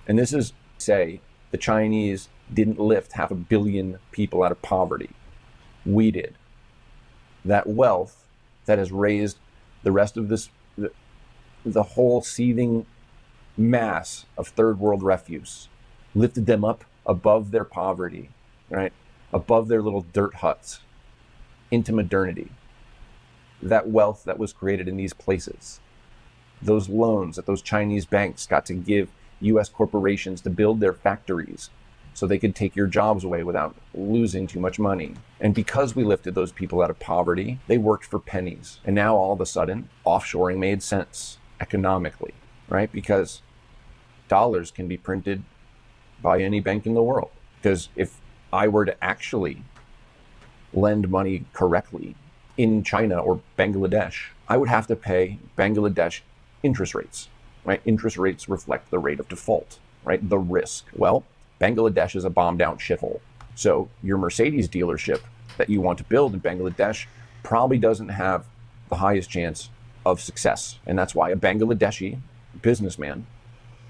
And this is, say, the Chinese didn't lift 500 million people out of poverty. We did. That wealth that has raised the rest of this, the whole seething mass of third world refuse, lifted them up above their poverty, right? Above their little dirt huts, into modernity. That wealth that was created in these places, those loans that those Chinese banks got to give US corporations to build their factories so they could take your jobs away without losing too much money. And because we lifted those people out of poverty, they worked for pennies. And now all of a sudden, offshoring made sense economically, right? Because dollars can be printed by any bank in the world. Because if I were to actually lend money correctly in China or Bangladesh, I would have to pay Bangladesh interest rates, right? Interest rates reflect the rate of default, right? The risk. Well, Bangladesh is a bombed out shithole. So your Mercedes dealership that you want to build in Bangladesh probably doesn't have the highest chance of success. And that's why a Bangladeshi businessman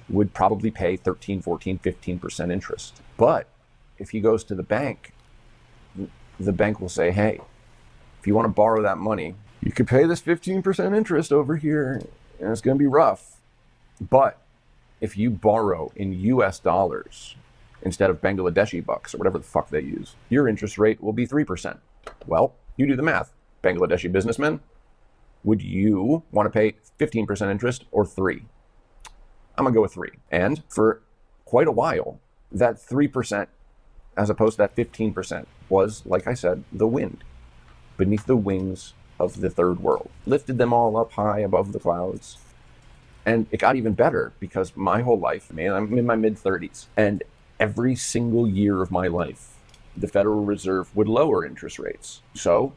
would probably pay 13, 14, 15% interest. But if he goes to the bank will say, hey, if you want to borrow that money, you could pay this 15% interest over here, and it's going to be rough. But if you borrow in US dollars instead of Bangladeshi bucks or whatever the fuck they use, your interest rate will be 3%. Well, you do the math. Bangladeshi businessmen, would you want to pay 15% interest or 3? I'm going to go with 3. And for quite a while, that 3% as opposed to that 15% was, like I said, the wind beneath the wings of the third world. Lifted them all up high above the clouds. And it got even better because my whole life, man, I'm in my mid-30s, and every single year of my life, the Federal Reserve would lower interest rates. So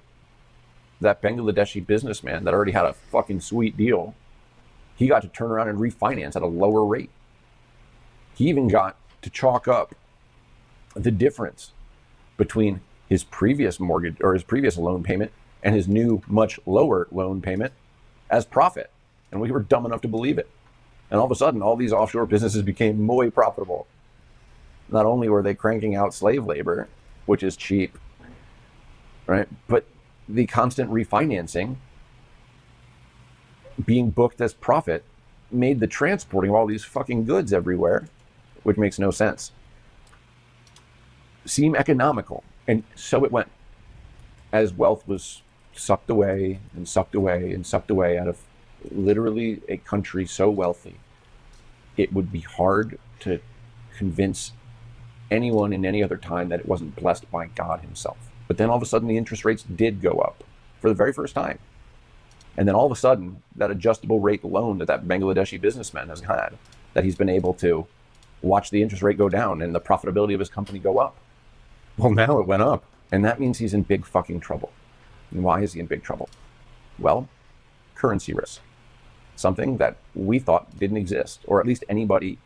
that Bangladeshi businessman that already had a fucking sweet deal, he got to turn around and refinance at a lower rate. He even got to chalk up the difference between his previous mortgage or his previous loan payment and his new much lower loan payment as profit. And we were dumb enough to believe it. And all of a sudden, all these offshore businesses became muy profitable. Not only were they cranking out slave labor, which is cheap, right? But the constant refinancing being booked as profit made the transporting of all these fucking goods everywhere, which makes no sense, seem economical. And so it went, as wealth was sucked away and sucked away and sucked away out of literally a country so wealthy, it would be hard to convince anyone in any other time that it wasn't blessed by God himself. But then all of a sudden the interest rates did go up for the very first time. And then all of a sudden that adjustable rate loan that Bangladeshi businessman has had, that he's been able to watch the interest rate go down and the profitability of his company go up. Well, now it went up, and that means he's in big fucking trouble. And why is he in big trouble? Well, currency risk. Something that we thought didn't exist, or at least anybody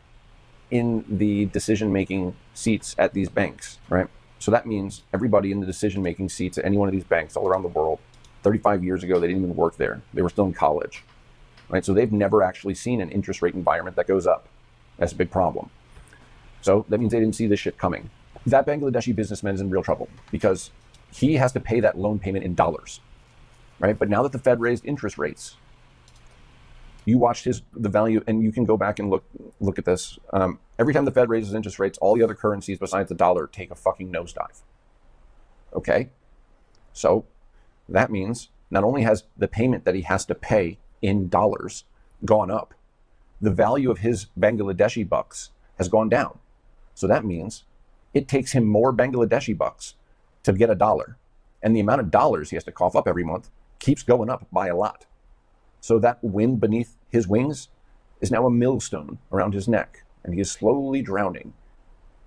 in the decision-making seats at these banks, right? So that means everybody in the decision-making seats at any one of these banks all around the world, 35 years ago, they didn't even work there. They were still in college, right? So they've never actually seen an interest rate environment that goes up. That's a big problem. So that means they didn't see this shit coming. That Bangladeshi businessman is in real trouble because he has to pay that loan payment in dollars, right? But now that the Fed raised interest rates, you watched the value, and you can go back and look at this. Every time the Fed raises interest rates, all the other currencies besides the dollar take a fucking nosedive. Okay? So that means not only has the payment that he has to pay in dollars gone up, the value of his Bangladeshi bucks has gone down. So that means it takes him more Bangladeshi bucks to get a dollar. And the amount of dollars he has to cough up every month keeps going up by a lot. So that wind beneath his wings is now a millstone around his neck, and he is slowly drowning.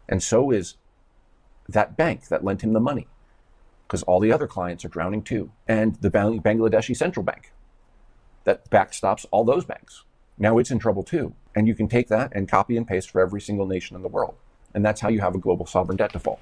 And so is that bank that lent him the money, because all the other clients are drowning too. And the Bangladeshi central bank that backstops all those banks, now it's in trouble too. And you can take that and copy and paste for every single nation in the world. And that's how you have a global sovereign debt default.